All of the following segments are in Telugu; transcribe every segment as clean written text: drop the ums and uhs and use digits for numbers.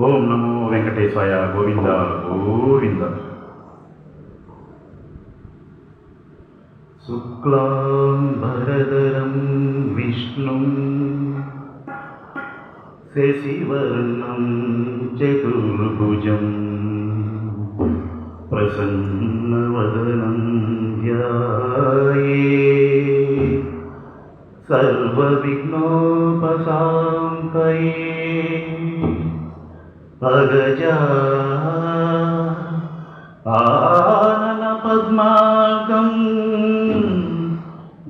ఓం నమో వెంకటేశాయ. గోవింద గోవింద. శుక్లాంబరధరం విష్ణుం శశివర్ణం చతుర్భుజం ప్రసన్నవదనం ధ్యాయేత్ సర్వవిఘ్నోపశాంతయే. అగజా ఆనన పద్మార్గం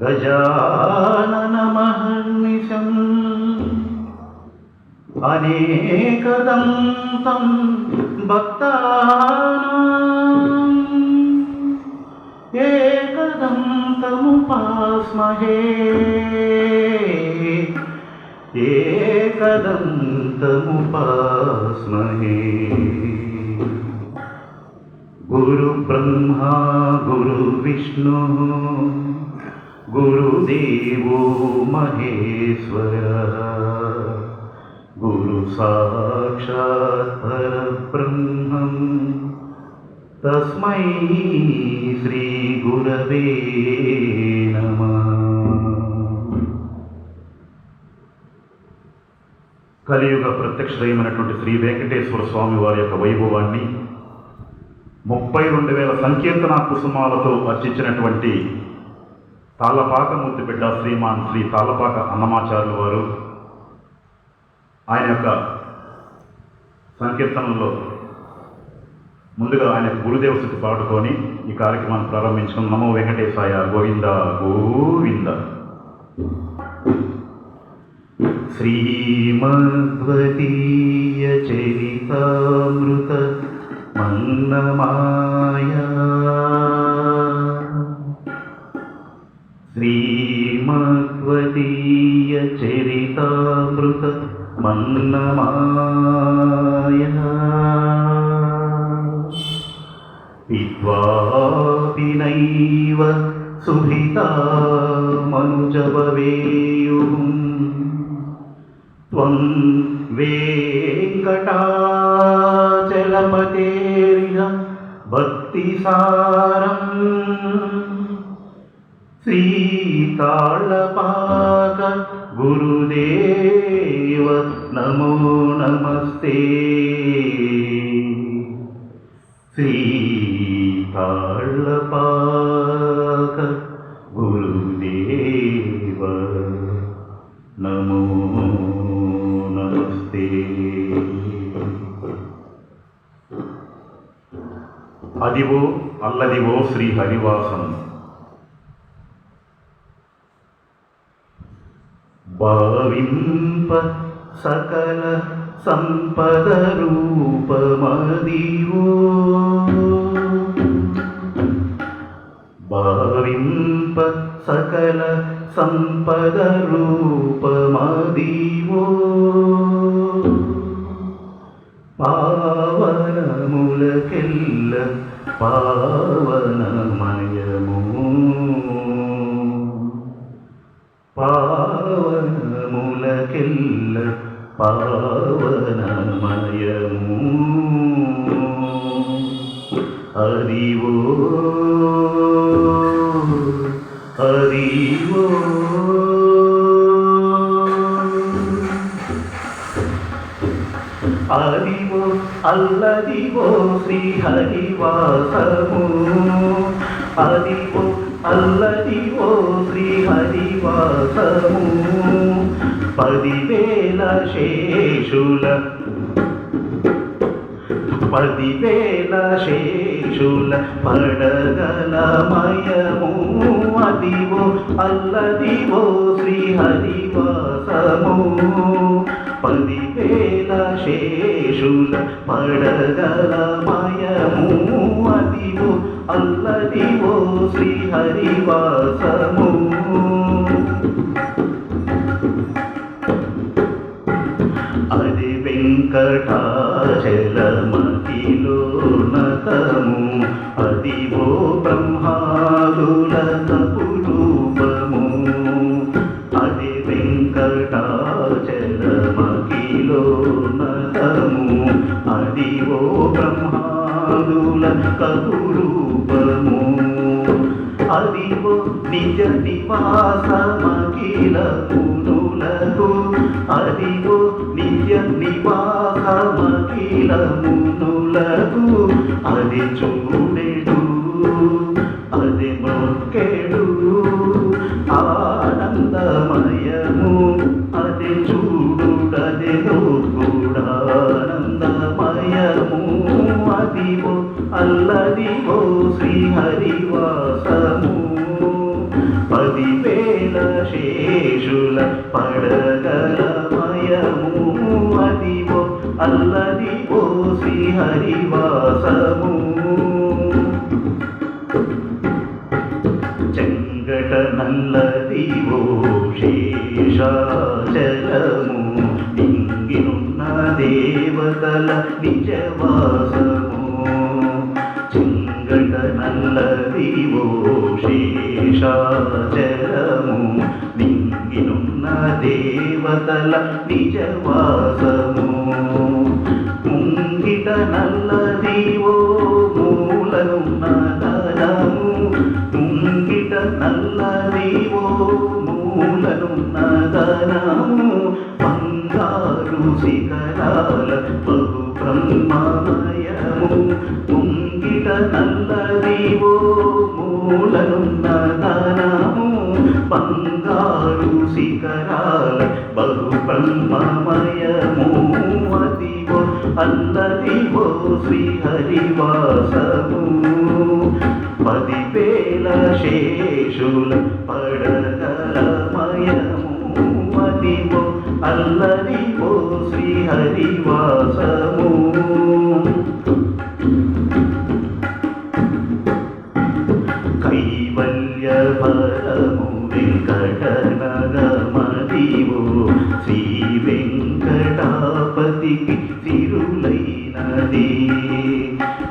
గజాననమహర్నిశం అనేకదంతం భక్తానాం ఏకదంతముపాస్మహే. ఏకదంతముపాస్మహే. గురు బ్రహ్మా గురు విష్ణు గురుదేవో మహేశ్వరః గురు సాక్షాత్ పరబ్రహ్మం తస్మై శ్రీ గురవే నమః. కలియుగ ప్రత్యక్ష దైవమైనటువంటి శ్రీ వెంకటేశ్వర స్వామి వారి యొక్క వైభవాన్ని 32,000 సంకీర్తన కుసుమాలతో అర్చించినటువంటి తాళ్ళపాక ముద్దుబిడ్డ శ్రీమాన్ శ్రీ తాళ్ళపాక అన్నమాచార్యులు వారు ఆయన యొక్క సంకీర్తనలో ముందుగా ఆయన గురుదేవ స్థుతి పాడుకొని ఈ కార్యక్రమాన్ని ప్రారంభించుకుని నమో వెంకటేశాయ. గోవింద గోవింద. శ్రీమద్వదీయ చరితామృత మన్నమాయా శ్రీమద్వదీయ చరితామృత మన్నమాయా విద్వాపి నైవ సుహితా మనుజభవేయుః త్వం వెంకటాచలపతేరిహ భక్తిసారం శ్రీతాళపాక గురుదేవ నమో నమస్తే. శ్రీతాళపాక గురుదేవ నమో నమస్తే. అదివో అల్లదివో శ్రీ హరివాసం. భావింప సకల సంపద రూపమదివో భావింప సకల సంపద రూపమదివో పావనములకెల్ల పావనమయము పావనములకెల్ల పావనమయము హరివో హరివో. అదివో అల్లదివో శ్రీ హరివాసము అదివో అల్లదివో శ్రీ హరివాసము 10,000 శేషుల 10,000 శేషుల పడగలమయము అదివో అల్లదివో శ్రీ హరివాసము 10,000 శేషుల పడగలమయము అదివో అల్లదివో శ్రీ హరివాసము. అది వెంకటాచలమతిలో నతము అదివో బ్రహ్మాదుల తపురూపము అది వెంకటాచలమతిలో నతము అదివో బ్రహ్మాదుల కపురూపము అదివో నిజ నివాసమఖిల మునులకు అదివో నిజ నివాసమఖిల మునులకు అది చూడెడు అది మొక్కెడు ఆనందమయము అది చూడుడది నోకుడానందమయము అదివో అల్లదివో శ్రీహరివాసము 10,000 శేషుల పడగలమయము అదివో అల్లదివో శ్రీహరివాసము చెంగట నల్లదివో శేషాచలము ఇంగినున్న దేవతల నిజవాసము చెంగట నల్లదివో శేషాచలము నింగినున్న దేవతల నిజవాసము ముంగిట నల్లదివో మూలనున్న ధనము ముంగిట నల్లదివో మూలనున్న ధనము బంగారు శిఖరాల బహు బ్రహ్మమయము ముంగిట నల్లదివో మూలనున్న ధనము బంగారు శిఖరాల బహు బ్రహ్మమయము అదివో అల్లదివో శ్రీహరివాసము 10,000 శేషుల పడగలమయము అదివో అల్లదివో శ్రీహరివాసము కైవల్య పరము వెంకటనగమదివో శ్రీ వెంకటాపతికి తిరులైనది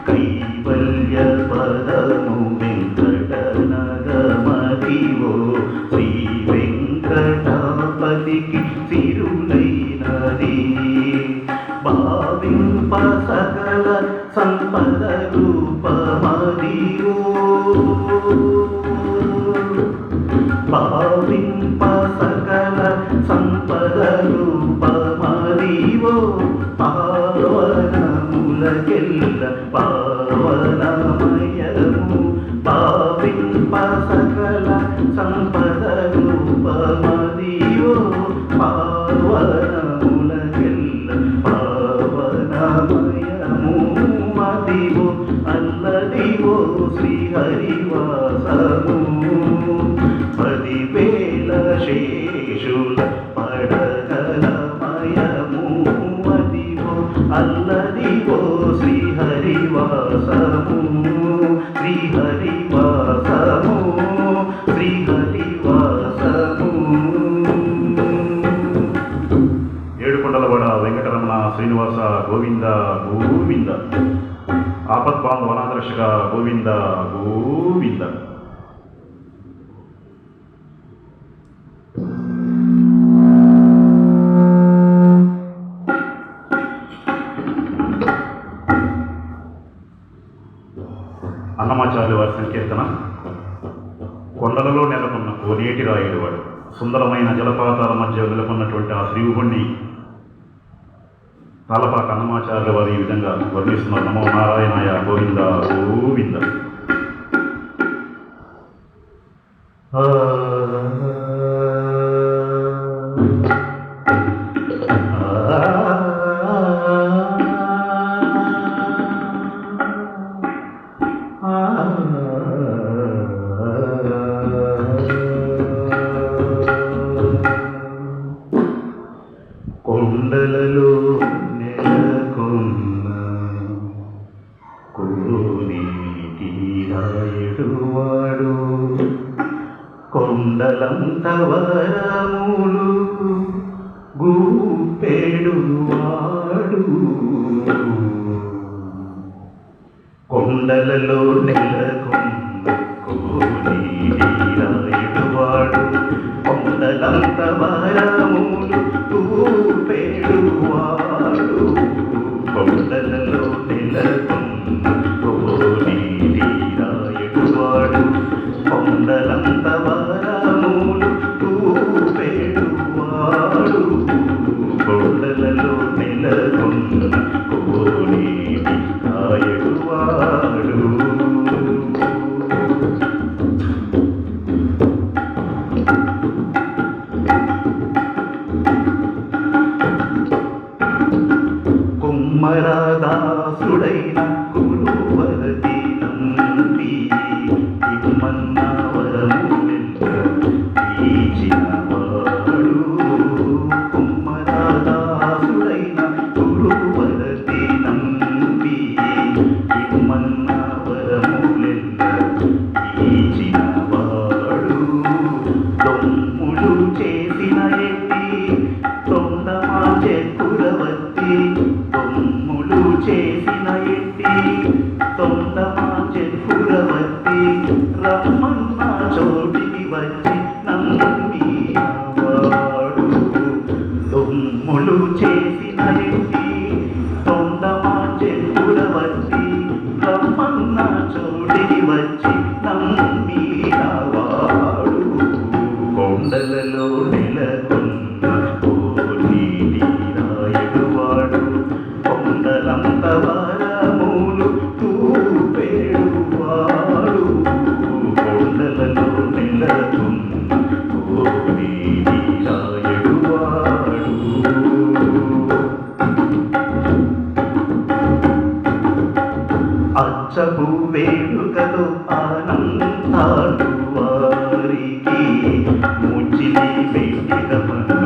కైవల్య పదము వెంకటనగమదివో శ్రీ వెంకటాపతికి తిరులైనది భావింప సకల సంపద రూపమదివో భావింప సకల సంపద రూపమదివో పావనములకెల్ల పావనమయము భావింప సకల సంపద రూపమదివో పావనములకెల్ల పావనమయము అదివో అల్లదివో శ్రీహరివాసము 10,000 శేషుల పడగలమయము అదివో అల్లదివో శ్రీహరివాసము శ్రీహరివాసము శ్రీహరివాసము ఏడుకొండలవాడ వెంకటరమణ శ్రీనివాస గోవింద గోవింద ఆపద్బాంధవ అనాథరక్షక గోవింద గోవింద అన్నమాచార్యుల వారి సంకీర్తన. కొండలలో నెలకొన్న కోనేటి రాయుడు వాడు సుందరమైన జలపాతాల మధ్య నెలకొన్నటువంటి ఆ శ్రీగుణ్ణి తాళపాక అన్నమాచార్యుల వారు ఈ విధంగా వర్ణిస్తున్నారు. నమో నారాయణాయ గోవింద గోవింద. కొండలలో నెలకొన్న కోనేటి రాయుడువాడు కొండలంత వరములు గూపెడువాడు కొండలలో నెలకొన్న కోనేటి రాయుడువాడు కొండలంత వరములు గూపెడువాడు కొండలలో కొమ్మరదాసుడైన కురువరతి నంది ఇమ్మన్న వరములెల్ల ఈచినవాడు. కొమ్మరదాసుడైన కురువరతి నంది ఇమ్మన్న వరములెల్ల ఈచినవాడు. దొమ్ములు చేసిన ఎట్టి తొండమాచె కురవత్తి, దొమ్ములు చేసిన ఎట్టి తొండమాచె కురవత్తి, రమ్మన్న చోటికి వచ్చి నమ్మినవాడు. దొమ్ములు చేసిన ఎట్టి తొండమాచె కురవత్తి, రమ్మన్న చోటికి వచ్చి నమ్మినవాడు. కొండలలో నెలకొన్న కోటి రాయుడువాడు, కొండలంత వరములు చూపేడువాడు. కొండలలో నెలకొన్న కోటి రాయుడువాడు. అచ్చపు వేడుకతో ఆనందాలు వారికి, ముచ్చిలి పెట్టిదమను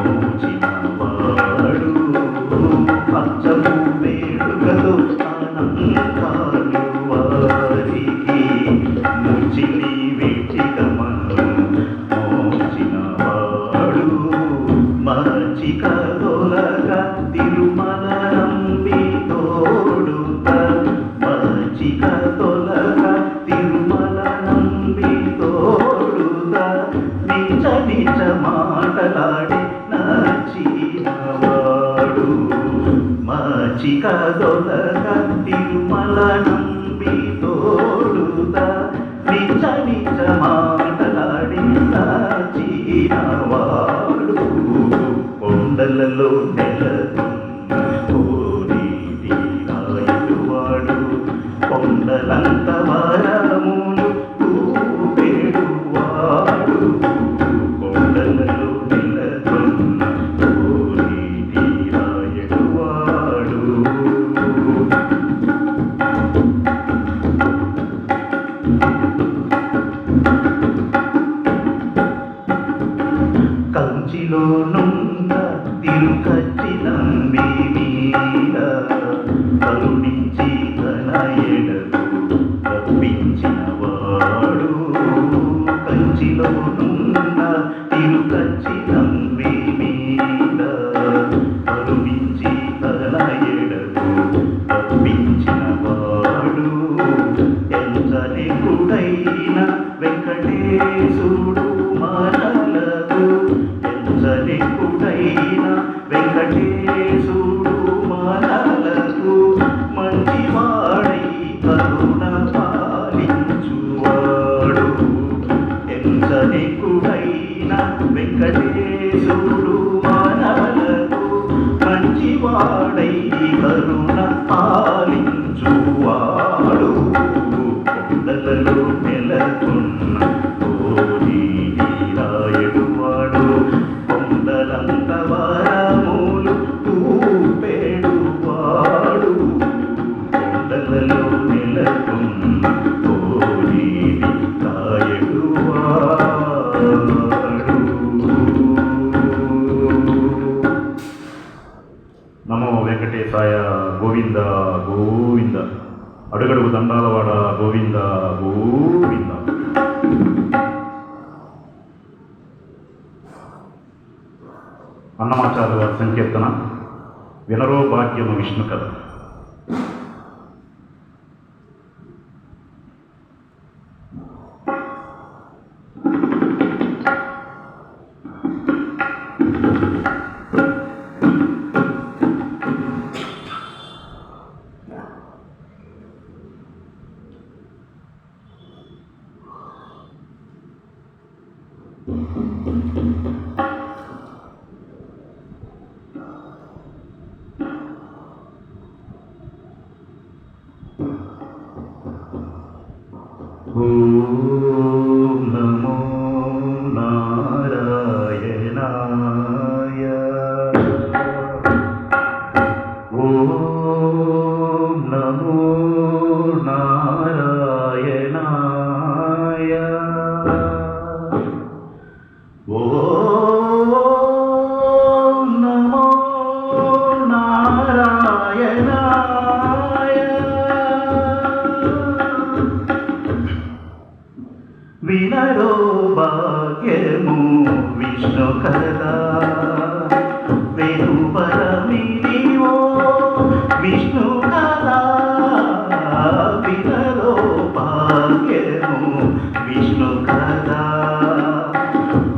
మోచినవాడు. అచ్చపు వేడుకతో ఆనందాలు వారికి, ముచ్చిలి పెట్టిదమను మోచినవాడు. మచ్చిక తొలగా తిరుమల నంబి తోడుత, మచ్చిక తొలగా తిరుమల నంబి తోడుత, నిజ నిజ మాటలాడి నచ్చినవాడు. మచ్చిక తొలగా తిరుమల నంబి తోడుత, నిజ నిజ మాటలాడి నచ్చినవాడు. కొండలలో నెలకొన్న కోటి రాయుడువాడు, కొండలంత వరములు చూపేడువాడు. కొండలలో నెలకొన్న కోటి రాయుడువాడు. కంచిలో నుండ తిరుకచ్చి నంబి మీద, కరుణించి తన ఎడకు రప్పించినవాడు. కంచిలో నుండ తిరుకచ్చి నంబి మీద, కరుణించి తన ఎడకు రప్పించినవాడు. ఎంచనికుడైన వెంకటేశుడు మనలకు, ఎంచనికుడైన వెంకటేశుడు మనలకు, మంచివాడై కరుణ పాలించువాడు. ఎంచనికుడైన వెంకటేశుడు మనలకు, మంచివాడై కరుణ పాలించువాడు. కొండలలో నెలకొన్న కోటి రాయుడువాడు, కొండలంత వరములు చూపేడువాడు. కొండలలో నెలకొన్న కోటి రాయుడువాడు. నమో వెంకటేశాయ గోవింద గోవింద. అడుగడుగు దండాలవాడ గోవింద గోవింద. అన్నమాచార్య వారి సంకీర్తన వినరో భాగ్యము విష్ణు కథ. విష్ణు కదా వెనుపరమిదివో విష్ణు కదా వినరో భాగ్యము విష్ణు కదా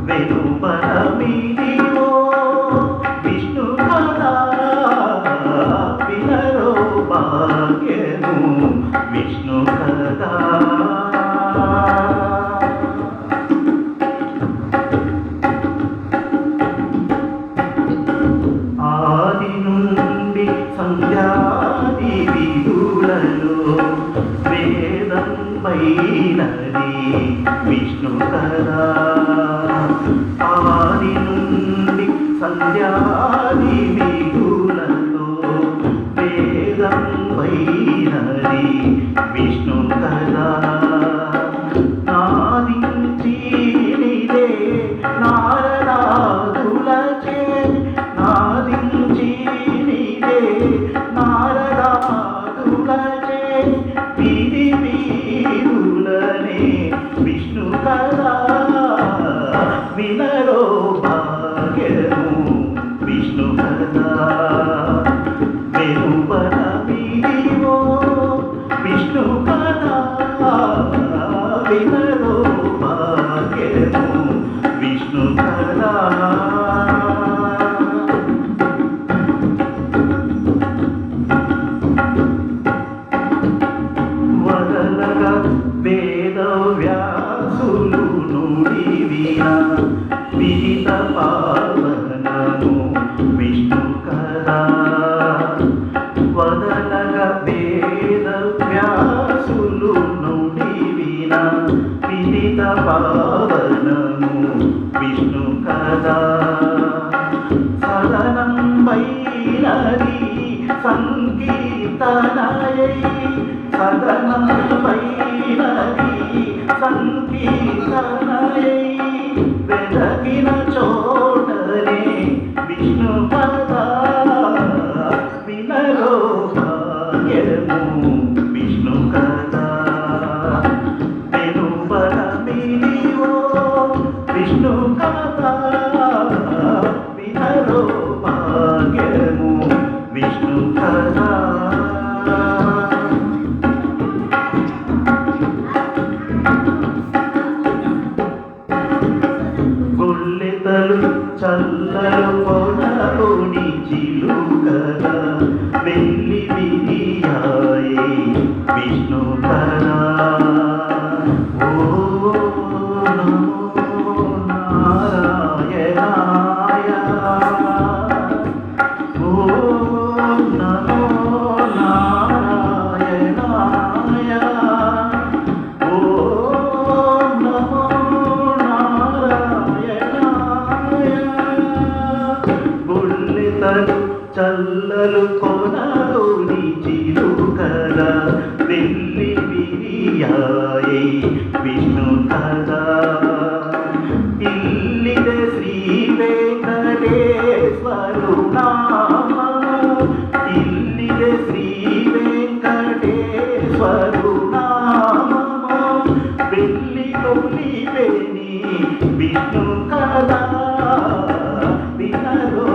వెనుపరమిదివో విష్ణు కదా వినరో భాగ్యము విష్ణు కదా సంధ్యాది విధులలో వేదం పైనది విష్ణు కదా ఆది నుండి సంధ్యాది విధులలో వేదం పైనది విష్ణు కదా నాదించి నిదే నారదాదులచే నాదించి నారదాదులచే వీధి వీరులనే విష్ణు కదా వినరో భాగ్యము విష్ణు కదా వెనుపరమిదివో విష్ణు కదా వినరో భాగ్యము విష్ణు కదా వేదవ్యాసులు నుడివిన విహిత పావనము విష్ణు కదా వదలగ వేదవ్యాసులు నుడివిన విహిత పావనము విష్ణు కదా సదనం వైనది సంకీర్తనయై సదనం వైనది సంకీర్తనయై వెదకిన చోటనే విష్ణు పదా వినరో భాగ్యము విష్ణు కదా వెనుపరమిదివో విష్ణు కదా వినరో భాగ్యము విష్ణు కదా చల్లలు పొడవుని చిలుకగా వెళ్ళి విరియాయే విష్ణు కదా ఓ నమో నారాయణాయ ఓ నమో నారాయణాయ ఓ నమో చల్లలు కొనలోని చిలుకల వెళ్ళి విరియాయే విష్ణు కదా ఇల్లిదే శ్రీ వెంకటేశ్వరు నామము ఇల్లిదే శ్రీ వెంకటేశ్వరు నామము వెళ్ళి కొలివేని విష్ణు కదా వినరో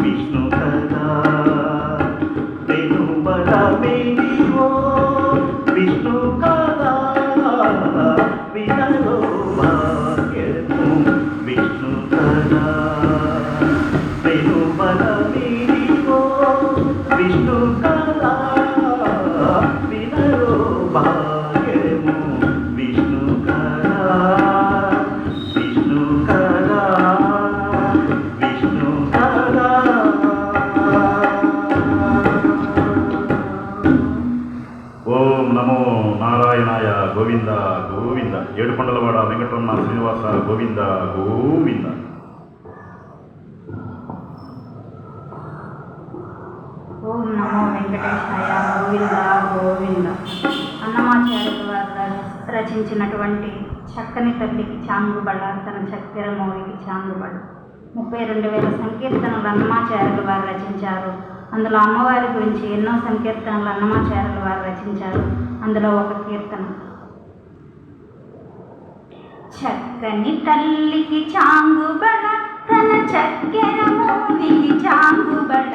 విష్ణు కదా వెనుపరమిదివో విష్ణు కదా వినరో భాగ్యము విష్ణు కదా వెనుపరమిదివో విష్ణు కదా వినరో భాగ్యము విష్ణు కదా విష్ణు కదా విష్ణు కదా ఓం నమో నారాయణాయ గోవింద గోవింద ఏడుకొండలవాడ వెంకటరమణ శ్రీనివాస గోవింద గోవింద ఓం నమో వెంకటేశాయ గోవింద గోవింద అన్నమాచార్యుల వారు రచించినటువంటి చక్కని తల్లికి చాంగుబళ్ళ తన చక్కెర మోవికి చాంగుబళ్ళ 32,000 సంకీర్తనలు అన్నమాచార్యుల వారు రచించారు. అందులో అమ్మవారి గురించి ఎన్నో సంకీర్తనలు అన్నమాచార్యుల వారు రచించారు. అందులో ఒక కీర్తన చక్కని తల్లికి చాంగుబడ తన చక్కెర మూవికి చాంగుబడ.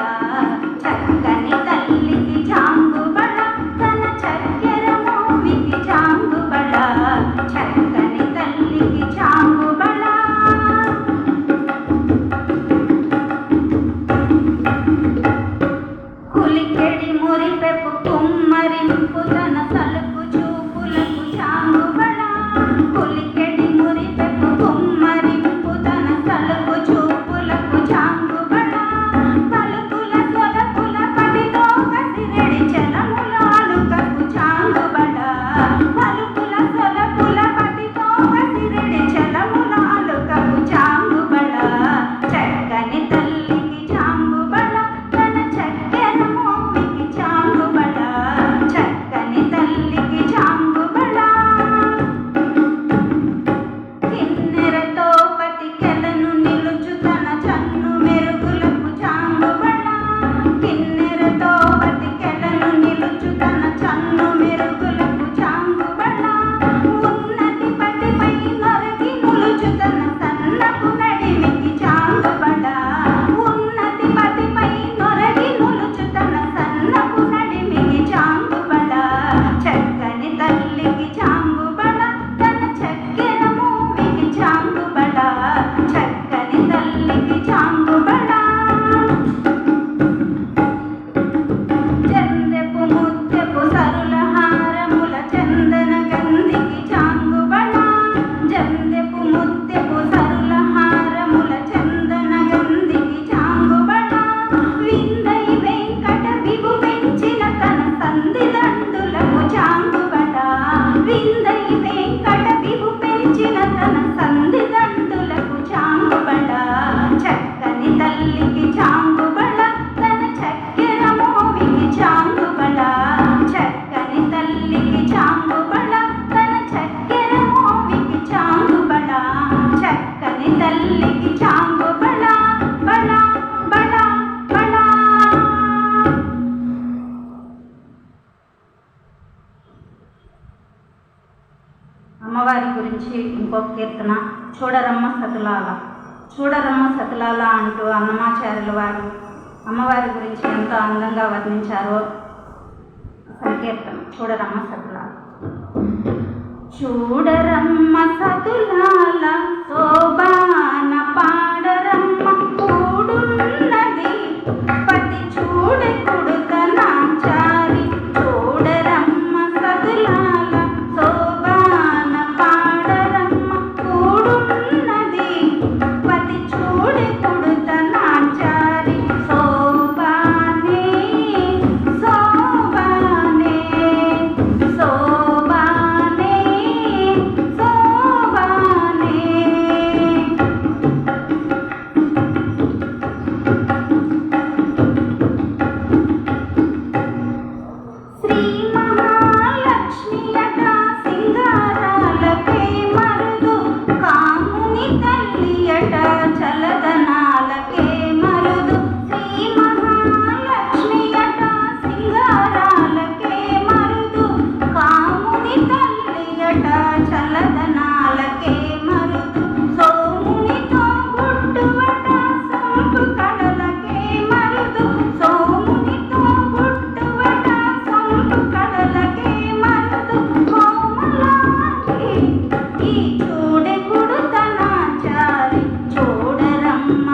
చక్కని తల్లికి చాంగుబడ తన చక్కెర మూవికి చాంగుబడ. చక్కని తల్లికి చాంగుబడ. కులికెడి మురిపెపు కుమ్మరింపు తన సలుపు చూపులకు చాంగుబడ. కులికెడి మురిపెపు కుమ్మరింపు తన సలుపు చూపులకు చాంగుబడ. పలుకుల సొలపుల పడితో కసిరెడి చలముల అలుకకు చాంగుబడ. పలుకుల సొలపుల పడితో కసిరెడి చలముల అలుకకు చాంగుబడ. చక్కని తల్లికి చాంగుబడ తన చక్కెర మూవికి చాంగుబడ. చక్కని తల్లికి చాంగుబడ. కిన్నెరతో పతికెలను నిలుచు తన చన్ను మెరుగులకు చాంగుబడ. కిన్నెరతో పతికెలను నిలుచు తన చన్ను మెరుగులకు చాంగుబడ. ఉన్నతి పతిపై నొరగి నులుచు తన సన్నపు నడిమికి చాంగుబడ. ఉన్నతి పతిపై నొరగి నులుచు తన సన్నపు నడిమికి చాంగుబడ. చక్కని తల్లికి చాంగుబడ తన చక్కెర మూవికి చాంగుబడ. చక్కని తల్లికి చాంగుబడ. చందెపు ముద్దెపు సరుల హారముల చందన గంధికి చాంగుబడ. చందెపు ముద్దెపు సరుల హారముల చందన గంధికి చాంగుబడ. విందై వెంకట విభు పెంచిన తన సంధి దండులకు చాంగుబడ. విందై వెంకట విభు పెంచిన తన సంధి దండులకు చాంగుబడ. చక్కని తల్లికి చాంగుబడ తన చక్కెర మూవికి చాంగుబడ. చక్కని తల్లికి చాంగుబడ తన చక్కెర మూవికి చాంగుబడ. చక్కని తల్లికి చాంగుబడ. బడ బడ బడ. అమ్మవారి గురించి ఇంకొక కీర్తన చూడరమ్మ సతులాల. చూడరమ్మ సతులాల అంటూ అన్నమాచార్యుల వారు అమ్మవారి గురించి ఎంతో అందంగా వర్ణించారో సంకీర్తన చూడరమ్మ సతులాల. చూడరమ్మ సతులాల శోభాన పాడరమ్మ కూడున్నది పతి చూడే కుడుతనాచారి. చూడరమ్మ సతులాల శోభాన పాడరమ్మ కూడున్నది పతి చూడే కుడుతనాచారి. శోభానే శోభానే శోభానే శోభానే. శ్రీ మహాలక్ష్మి అట సింగారాలకే మరుదు. కాముని తల్లి అట చలదనాలకే మరుదు. శ్రీ మహాలక్ష్మి అట సింగారాలకే మరుదు. కాముని తల్లి అట చలదనాలకే మరుదు. సోమునితో గుట్టువట సొంపు కడలకే మరుదు. సోమునితో గుట్టువట సొంపు కడలకే మరుదు. కోమలాంగి ఈ చూడే కుడుతనాచారి. చూడరమ్మ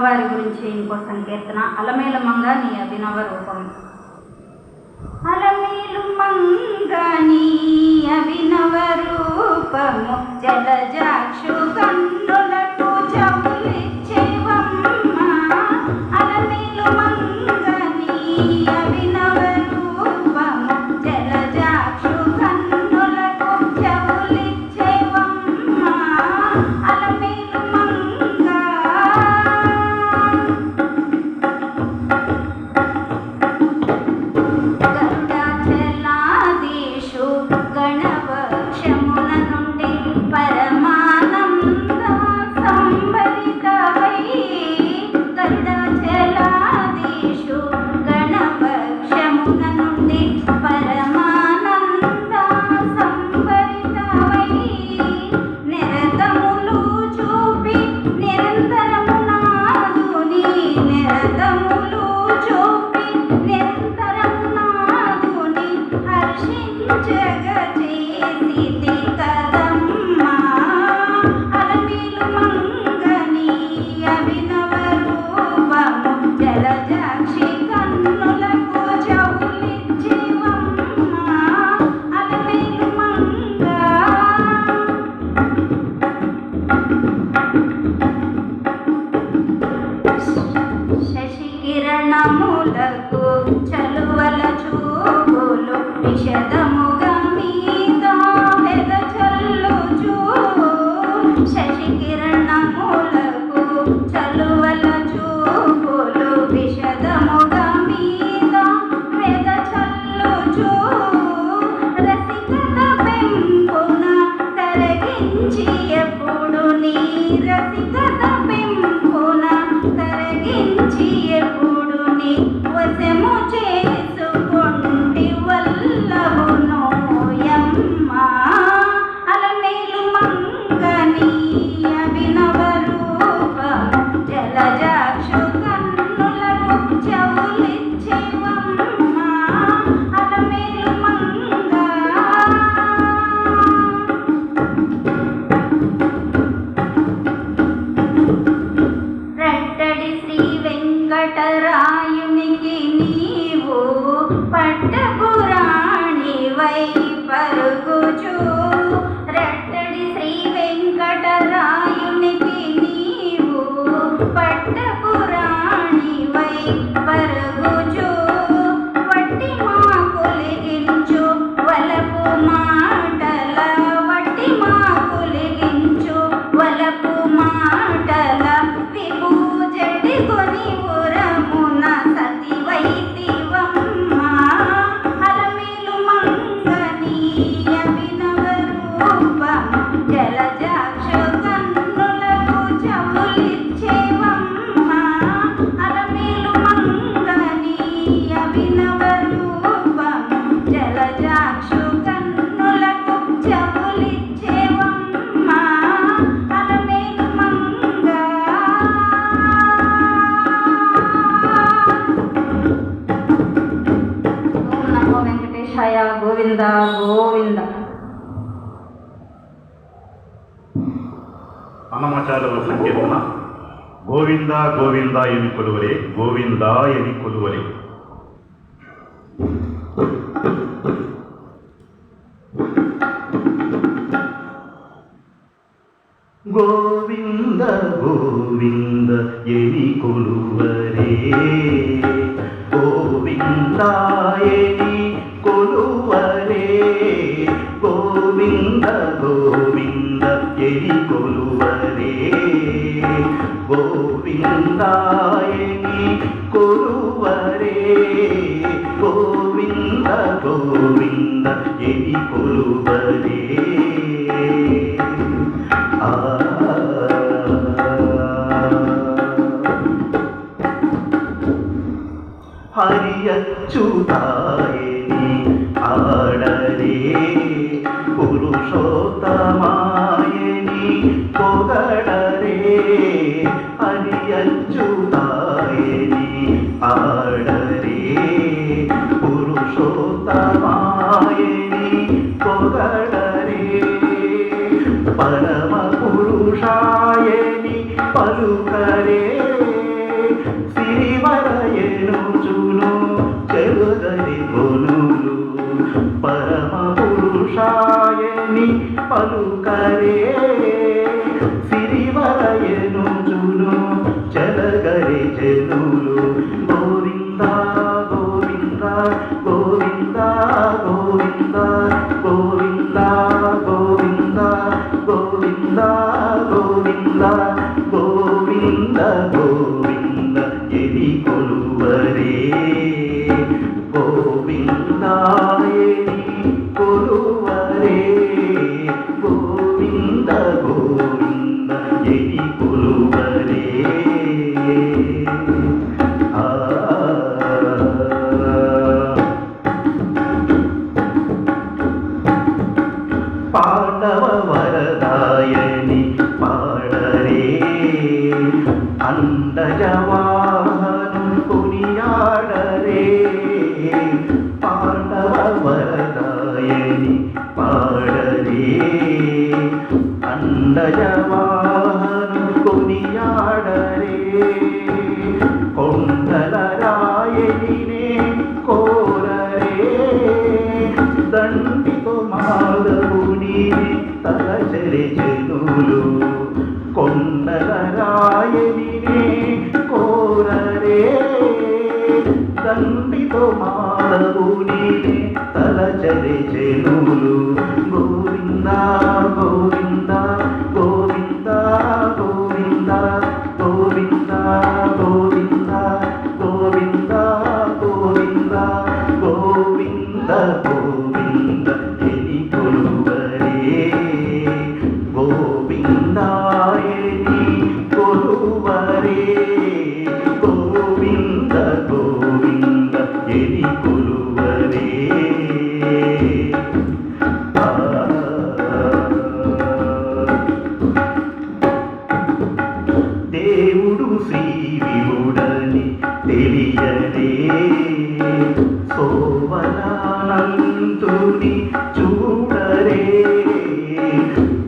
అమ్మవారి గురించి ఇంకో సంకీర్తన. అలమేలు మంగ నీ అభినవ రూపం. అలమేలు మంగ నీ అభినవ రూపము జలజాక్షు కన్నులకు చెవులిచ్చేవమ్మ. అలమేలు మంగ నీ అభినవ రూపము జలజాక్షు కన్నులకు చెవులిచ్చేవమ్మ. అలమేలు మంగ గరుడాచలాదీషు గణవక్షమున నుండి పరమానంద సంభరితవై. గరుడాచలాదీషు గణవక్షమున నుండి పరమానంద సంభరితవై. నిరతములు చూపి నిరంతరము నాదుని. నిరతములు చూపి నిరంతరము నాదుని హర్షించగచేసితి కదమ్మా. అలమేలు మంగ నీ అభినవ రూపము జలజాక్షి కన్నులకు చెవులిచ్చేవమ్మ. అలమేలు మంగ శశికిరణములకు చలువల చూపులు విషదముగా మీద వెదజల్లుచు. శశికిరణములకు చలువల చూపులు విషదముగా మీద వెదజల్లుచు. రసికత పెంపున తరగించి ఎప్పుడు నీ రసికత పెంపున తరగించి ఎప్పుడు నీ వశము చేసుకొంటి వల్లభునోయమ్మ. అలమేలు మంగ నీ అభినవ రూపము జలజాక్షు కన్నులకు చెవులిచ్చేవమ్మ. అలమేలు మంగ రట్టడి శ్రీ వెంకటరాయునికి నీవు పట్టపురాణివై పరుగుచు. రట్టడి శ్రీ వెంకటరాయునికి నీవు పట్టపురాణివై పరుగుచు. వట్టి మాకులిగించు వలపు మాటల వట్టి మాకులిగించు వలపు మాటల విభూజటి కొని ఉరమున సతివైతివమ్మ. అలమేలు మంగ నీ అభినవ రూపము జలజాక్షు కన్నులకు చెవులిచ్చేవమ్మ. అలమేలు మంగ నీ అభినవ రూపము జలజాక్షు కన్నులకు చెవులిచ్చేవమ్మ. అలమేలు మంగ ఓం నమో వెంకటేశాయ. గోవింద గోవింద. అన్నమాచార్యుల సంకీర్తన. గోవింద గోవింద ఎని కొలువరే, గోవింద ఎని కొలువరే. గోవింద గోవింద ఎని కొలువరే, గోవింద ఎని కొలువరే. గోవింద గోవింద ఎని కొలువరే, గోవింద ఎని కొలువరే. గోవింద గోవింద ఎని కొలువరే. హరి అచ్యుతాయని ఆడరే, పురుషోత్తమాయని పొగడరే. హరి అచ్యుతాయని ఆడరే, పురుషోత్తమాయని పొగడరే. పరమ పురుషాయని పలుకరే, పాలుకరే సిరివరయనుచును చలగరే జనులు గోవింద గోవింద గోవింద గోవింద గోవింద గోవింద గోవింద గోవింద గోవింద గోవింద ఎది కొలువరే గోవింద ఎది కొలువరే గోవింద గోవింద ఎది కొలువరే పాండవ వరదాయని పాడరే అండజవాహను కొనియాడరే పాండవ వరదాయని పాడరే అండజవాహను కొనియాడరే కొండల రాయనినే కోరరే దండితో మాధవుని తలచరి జనులు కొండల రాయనినే కోరరే దండితో మాధవుని తలచరి జనులు గోవింద గోవింద గోవింద గోవింద గోవింద గోవింద గోవింద గోవింద గోవింద గోవింద ఎని కొలువరే గోవింద ఎని కొలువరే గోవింద గోవింద ఎని కొలువరే దేవుడు శ్రీ వివుడని తెలియదే సోమనానంతుని చూడరే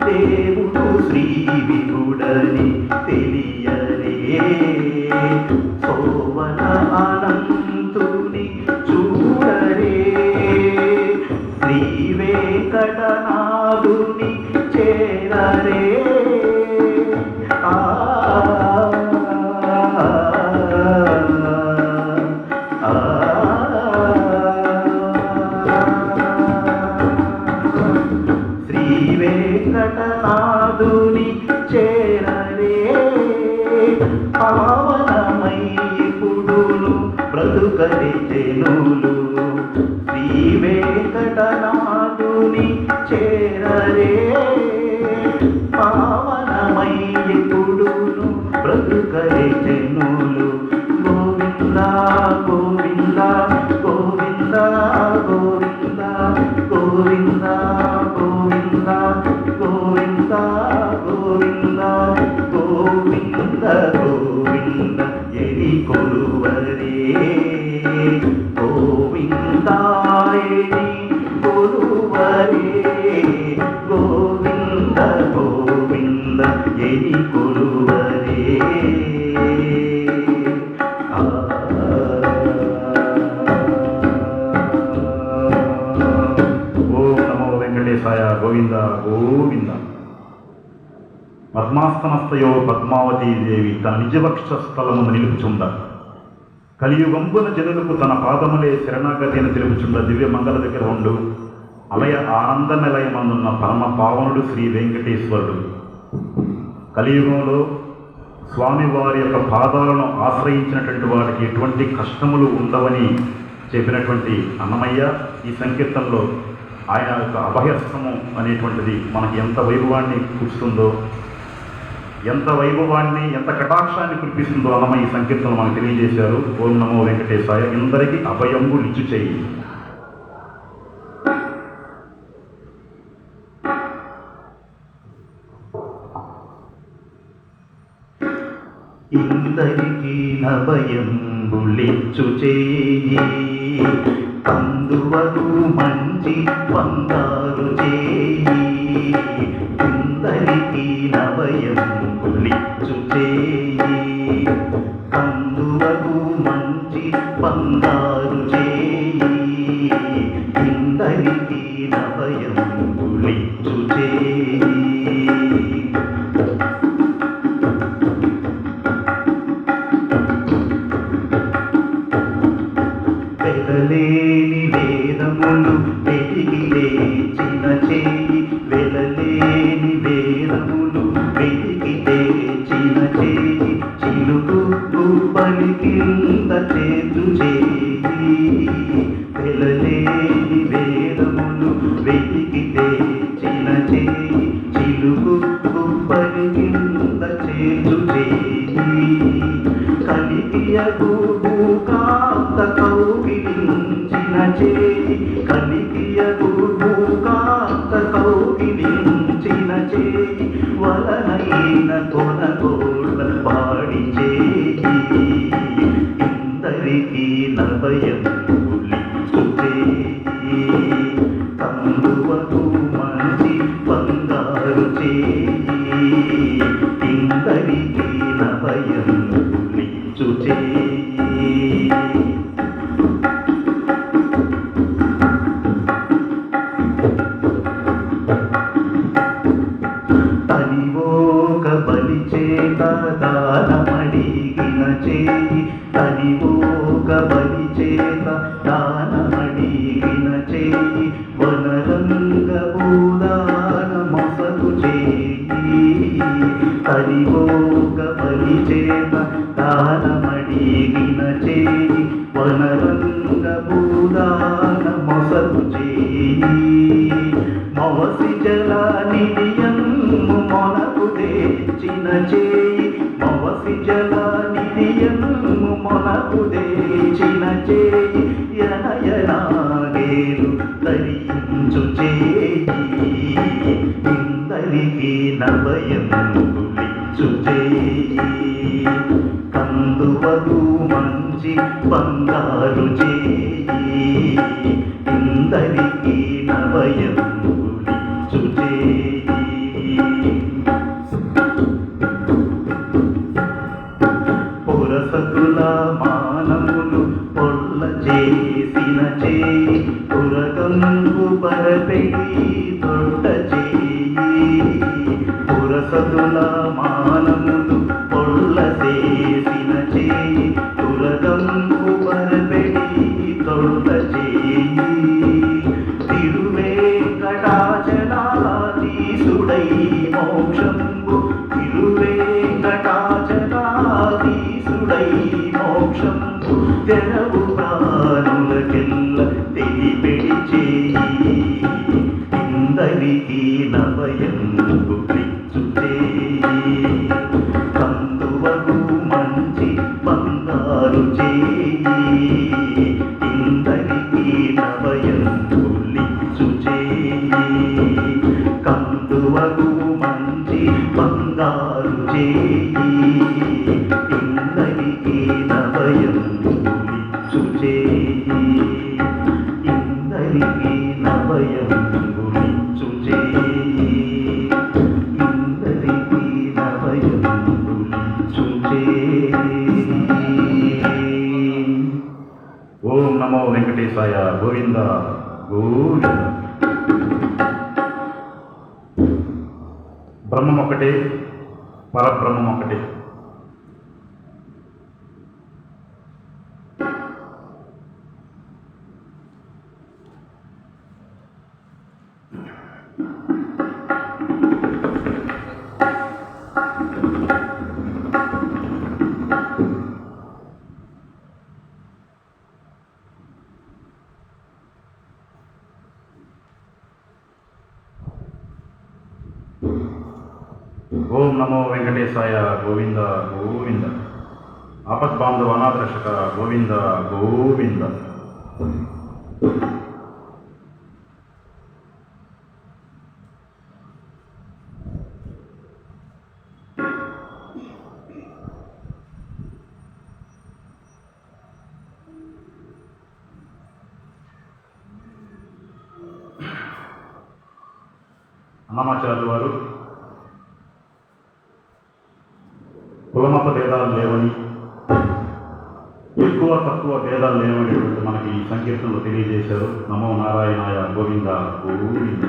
దేవుడు శ్రీ వివుడని తెలియరే సోమనానంతుని చూడరే శ్రీ వెంకటనాథుని చేరరే శ్రీ వెంకటనాథుని చేరరే పావనమై పుడును బ్రతుకరి జనులు శ్రీ వెంకటనాథుని చేరరే పావనమై పుడును బ్రతుకరి జనులు గోవింద గోవింద గోవింద గోవింద గోవింద గోవింద గోవింద గోవింద గోవింద గోవింద ఎని కొలువరే గోవింద ఎని కొలువరే గోవింద గోవింద ఎని కొలువరే ఓం నమో వెంకటేశాయ గోవింద గోవింద. పద్మాస్తనస్తయో పద్మావతీ దేవి తన నిజవక్ష స్థలమును నిలుపుచుండ కలియుగంబున జనులకు తన పాదములే శరణాగతి అని తెలుపుచుండ దివ్య మంగళ విగ్రహండు అలయ ఆనంద నిలయమందున్న పరమ పావనుడు శ్రీ వెంకటేశ్వరుడు. కలియుగంలో స్వామివారి యొక్క పాదాలను ఆశ్రయించినటువంటి వారికి ఎటువంటి కష్టములు ఉండవని చెప్పినటువంటి అన్నమయ్య ఈ సంకీర్తనలో ఆయన యొక్క అభయస్తము అనేటువంటిది మనకి ఎంత వైభవాన్ని కూర్చుందో, ఎంత వైభవాన్ని, ఎంత కటాక్షాన్ని కురిపిస్తుందో అన్నమయ్య ఈ సంకీర్తనలు మనకు తెలియజేశారు. ఓం నమో వెంకటేశాయ. ఇందరికీ అభయంబు నిచ్చు చెయ్యి. ఇందరికీ నభయంబులిచ్చు చేయి అందువకు మంచి బంగారు చేయి. ఇందరికీ నభయంబులిచ్చు చేయి అందువకు మంచి బంగారు చేయి. ఇందరికీ నభయంబులిచ్చు చేయి వెలలేని వేదములు వెతికి లేచిన చేయి, వెలలేని వేదములు వెతికి లేచిన చేయి, చిలుకు గుబ్బలి కింద చేతు చేయి. వెలలేని వేదములు వెతికి లేచిన చేయి, చిలుకు గుబ్బలి కింద చేతు చేయి. కలిగియగు భూకాంత కౌగిలించిన చేయి, కలిగియగు భూకాంత కౌగిలించిన చేయి, వలనైన కొనగోళ్ళ పాడి చేయి. ఇందరికీ నభయం పులిచు చేయి, కందువకు మంచి బంగారు చేయి. ఇందరికీ నభయం పులిచు చేయి. తనివోక బలి చేత దానమడిగిన చేయి, తనివోక బలి చేత దానమడిగిన చేయి, వనరంగ భూదాన మొసలు చేయి. తనివోక బలి చేత దానమడిగిన చేయి, వనరంగ భూదాన మొసలు చేయి. మవసి జల నిధియము మొనకు తెచ్చిన చేయి, మవసి జల నిధియము మొనకు తెచ్చిన చేయి, యనయనాగేరు తరించు చేయి. ఇందరికీ నభయం పులిచు చేయి, కందువకు మంచి బంగారు చేయి. ఇందరికీ నభయం పులిచు చేయి. పురసతుల మానములు పొల్ల చేసిన చేయి, పురకంగు పరపెడి తొట్ట చేయి. పురసతుల మానములు పొల్ల చేసిన చేయి, పురకంగు పరపెడి తొట్ట చేయి. తిరువేంకటాచలాధీసుడై మోక్షంబు, తిరువేంకటాచలాధీసుడై మోక్షంబు, తెరవు ప్రాణులకెల్ల తెలిపెడి చేయి. ఇందరికీ నభయం పులిచు చేయి, కందువకు మంచి బంగారు చేయి. ఇందరికీ నభయం పులిచు చేయి, కందువకు మంచి బంగారు చేయి. ఇందరికీ నభయం పులిచు చేయి, ఇందరికీ నభయం పులిచు చేయి. ఇందరికీ నభయం పులిచు చేయి. ఓం నమో వెంకటేశాయ. గోవింద గోవింద. బ్రహ్మం ఒకటే, పరబ్రహ్మం ఒకటే. ఓం నమో వెంకటేశాయ. గోవింద గోవింద. ఆపద్బాంధవ అనాథరక్షక గోవింద గోవింద. అన్నమాచార్యుల వారు కులమత భేదాలు లేవని, ఎక్కువ తక్కువ భేదాలు లేవనేటువంటి మనకి ఈ సంకీర్తనలో తెలియజేశారు. నమో నారాయణాయ. గోవింద గోవింద.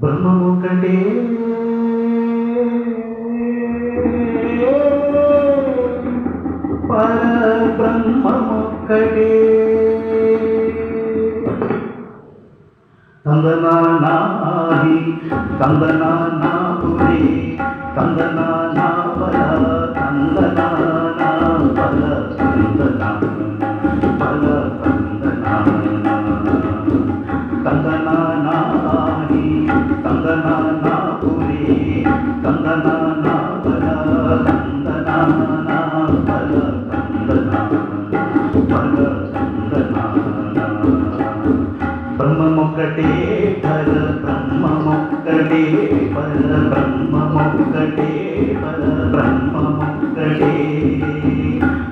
బ్రహ్మముకటే ఒక్కటే తందనానాహి తందనానాపురే తందనానా బల తందనానా బల తందనానా బల తందనానా తందనానాహి తందనానాపురే తందనానా బల తందనానా బల తందనానా బల తందనానా బ్రహ్మమొక్కటే పర బ్రహ్మమొక్కటే పర బ్రహ్మమొక్కటే పర బ్రహ్మమొక్కటే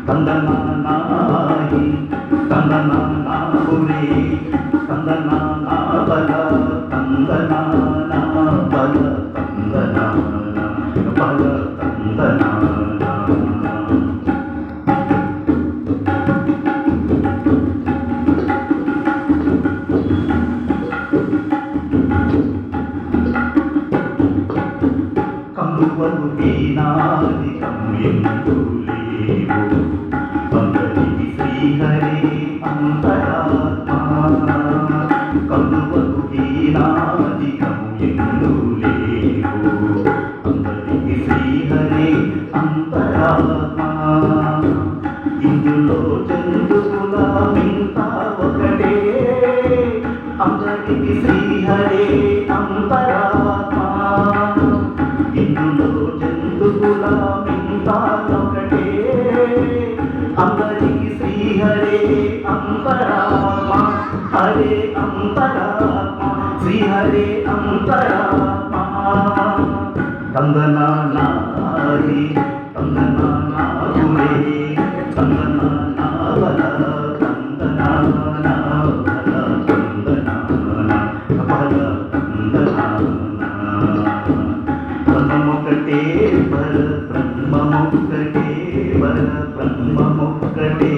తందనానాహి తందనానాపురే తందనానా బల తందనానా బల తందనానా బల తందనానా కందువలు వీణాదికం ఎందులేవు అందరికి శ్రీహరి అంతరాత్మా కందువలు వీణాదికం ఎందులేవు అందరికి శ్రీహరి అంతరాత్మా ఇందులో జంతువుల మింత ఒకటే అందరికి శ్రీహరి అంతరాత్మా ఇందులో జంతువుల మింతానొకటే అందరికి శ్రీహరే అంతరాత్మ హరే అంతరాత్మ శ్రీహరే అంతరాత్మ తందనానాహి తందనానాపురే తందనానా బల తందనానా బల తందనానా బల తందనానా బ్రహ్మమొక్కటే పర బ్రహ్మమొక్కటే పర బ్రహ్మమొక్కటే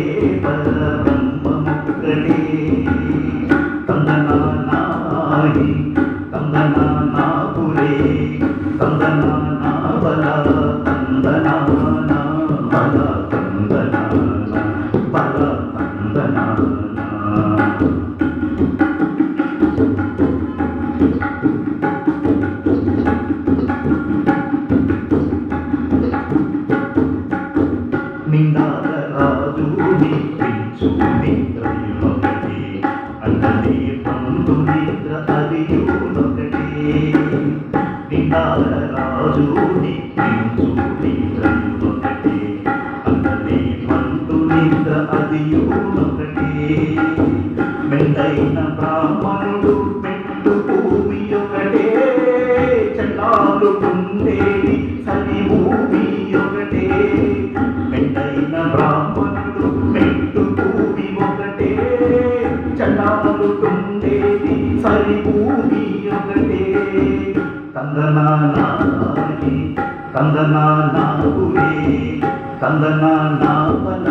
పర బ్రహ్మమొక్కటే తందనానాహి తందనానాపురే తందనానా బల తందనానా బల తందనానా బల తందనానా నిండాల రాజు నిద్రించు నిద్రయునొకటే అన్నది పండు నిద్ర అదియునొకటే నిండాల రాజు నిద్రించు నిద్రయునొకటే అన్నది పండు నిద్ర అదియునొకటే మెండైన బ్రాహ్మణుడు పెట్టు భూమి ఒకటే చండాలు ఉండేది సరి భూమి ఒకటే మెండైన బ్రాహ్మణుడు పెట్టు భూమి ఒకటే చండాలు ఉండేది సరి భూమి ఒకటే తందనానాహి తందనానాపురే తందనానా బల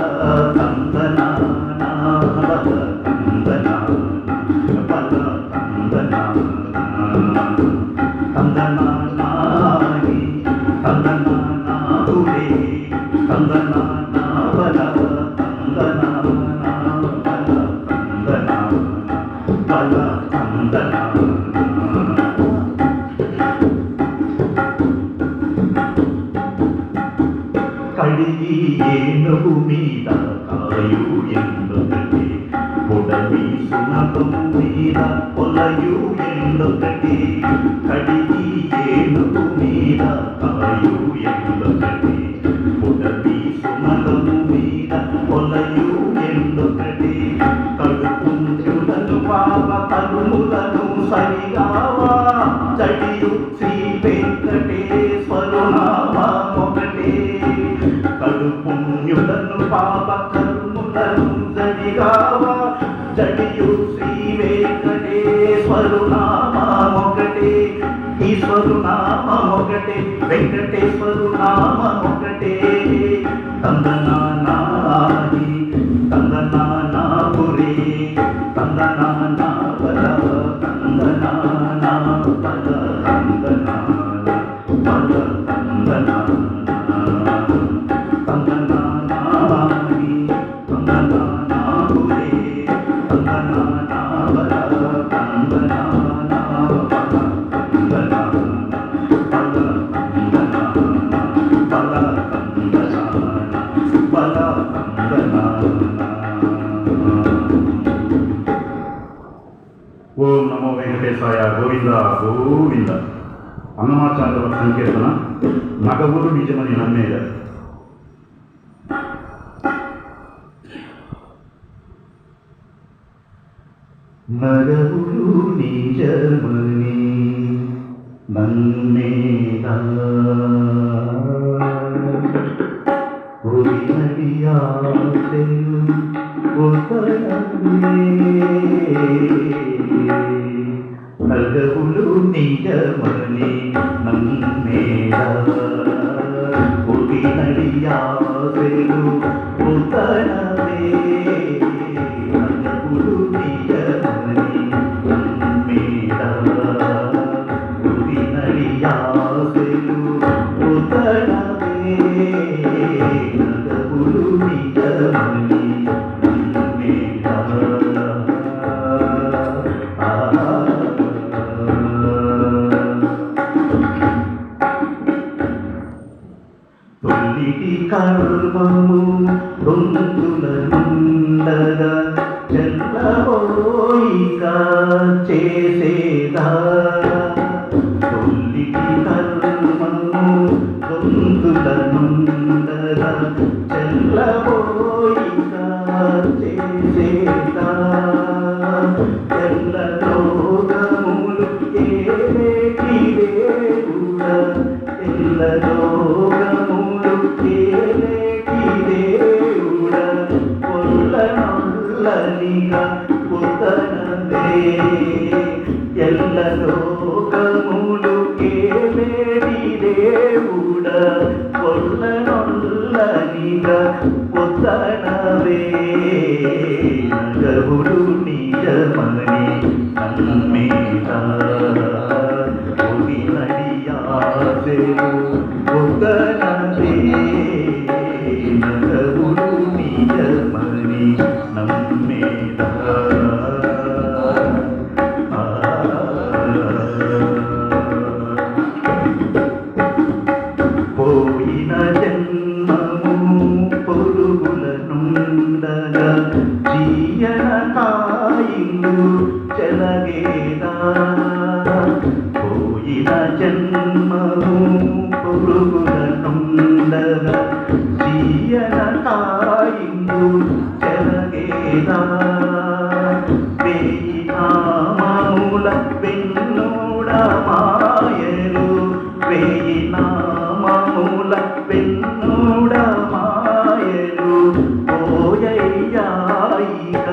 తందనానా బల తందనానా బల తందనానా తందనానాహి తందనానాపురే తందనానా బల తందనానా బల తందనానా బల తందనానా కడిగి ఏనుగు మీద కాయు ఎందొకటి పొడవి సునకము మీద పొలయు ఎందొకటి కడిగి ఏనుగు మీద కాయు ఎందొకటి పొడవి సునకము మీద పొలయు ఎందొకటి కడుపుంచులను పాప కరుములను సరిగావా చడియు శ్రీ వెంకటేశ్వరు నామొకటే కడుపుణ్యులను పాప కర్ములను సరిగావా చడియు శ్రీ వెంకటేశ్వరు నామొకటే ఈశ్వరు నామొకటే వెంకటేశ్వరు నామొకటే తందనానాహి తందనానాపురే తందనానా బల తందనానా బల తందనానా బల తందనానా తందనానాహి తందనానా గోవింద గోవింద. అన్నమాచార్యుల సంకీర్తన నగవులు నిజమని నమ్మేద. నగవులు నిజమని నమ్మేదా నడియాసెను నగవులు నిజమని నమ్మేదా నడియాసెను ఉతరవే నగవులు నిజమని నమ్మేదా నడియాసెను ఉతరవే నగవులు నిజమని నమ్మేదా. తొలిటి కర్మము దొంతులనుండగా చెల్లబోయిక చేసేదా. తొలిటి కర్మము దొంతులనుండగా చెల్లబోయిక చేసేదా. ఎల్లలోకములు ఏటి దేవుడా ఎల్లలోకములు ఏటి దేవుడా కొల్లనొల్లనిగా పుతనవే. ఎల్లలోకములు ఏటి దేవుడా కొల్లనొల్లనిగా పుతనవే. నగవులు నిజమని నమ్మేదా నడియాసెను ఉతరవే. నగవులు నిజమని నమ్మేదా. పోయిన జన్మము పొరుగులనుండగా జీయన కాయిందు చెలగేదా. పోయిన జన్మము పొరుగులనుండగా జీయన కాయిందు చెలగేదా. వేయి నామముల వెన్నోడ మాయలు వేయి నామముల వెన్నోడ మాయలు ఓయయ్యాయిక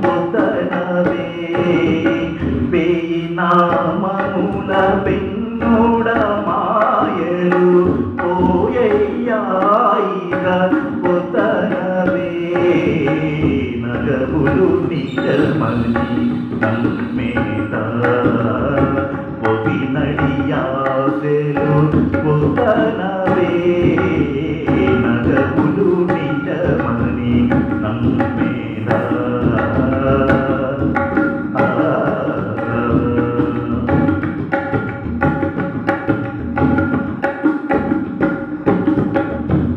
ఉతరవే. వేయి నామముల వెన్నోడ మాయలు ఓయయ్యాయిక ఉతరవే. నగవులు నిజమని నమ్మేదా నడియాసెను ఉతరవే. నగవులు నిజమని నమ్మేదా.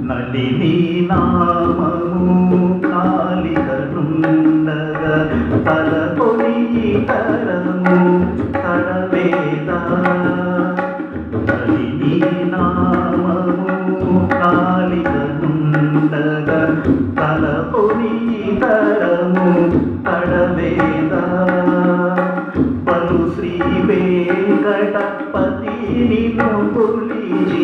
నలిని నామము కాలికనుండగా తలకొని తరము తడవేదా. నలిని నామము కాలికనుండగా తలకొని తరము తడవేదా. పలు శ్రీ వెంకటపతి నిన్ను కొలిచి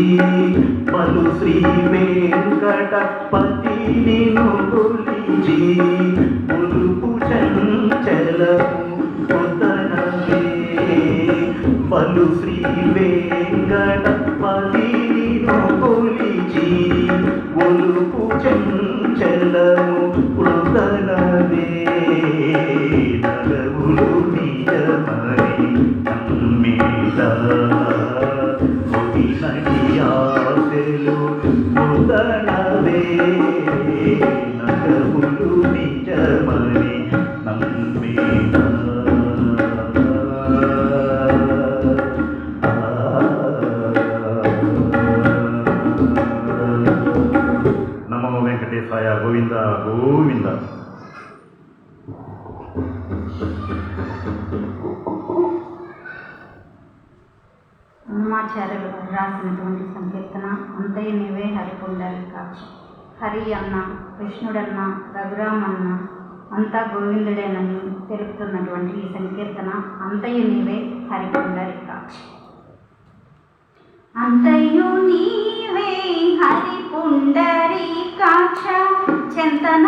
పలు శ్రీ వెంకటపతి నిన్ను కొలిచి ములుపు చంచలము ఉతరవే. పలు శ్రీ వెంకటపతి నిన్ను కొలిచి ములుపు చంచలము ఉతరవే. నగవులు నిజమని నమ్మేదా నడియాసెను ఉతరవే. నగవులు నిజమని నమ్మేదా. నమో వెంకటేశాయ. గోవింద గోవింద. అన్నమాచార్యులు గారు రాసినటువంటి సంకీర్తన అంతయ్య నీవే హరిపుండరీకాక్ష. హరి అన్న, కృష్ణుడన్న, రఘురామన్న అంతా గోవిందుడేనని తెలుపుతున్నటువంటి ఈ సంకీర్తన అంతయ్య నీవే హరిపుండరీకాక్ష. అంతయు నీవే హరిపుండరీకాక్ష, చెంతన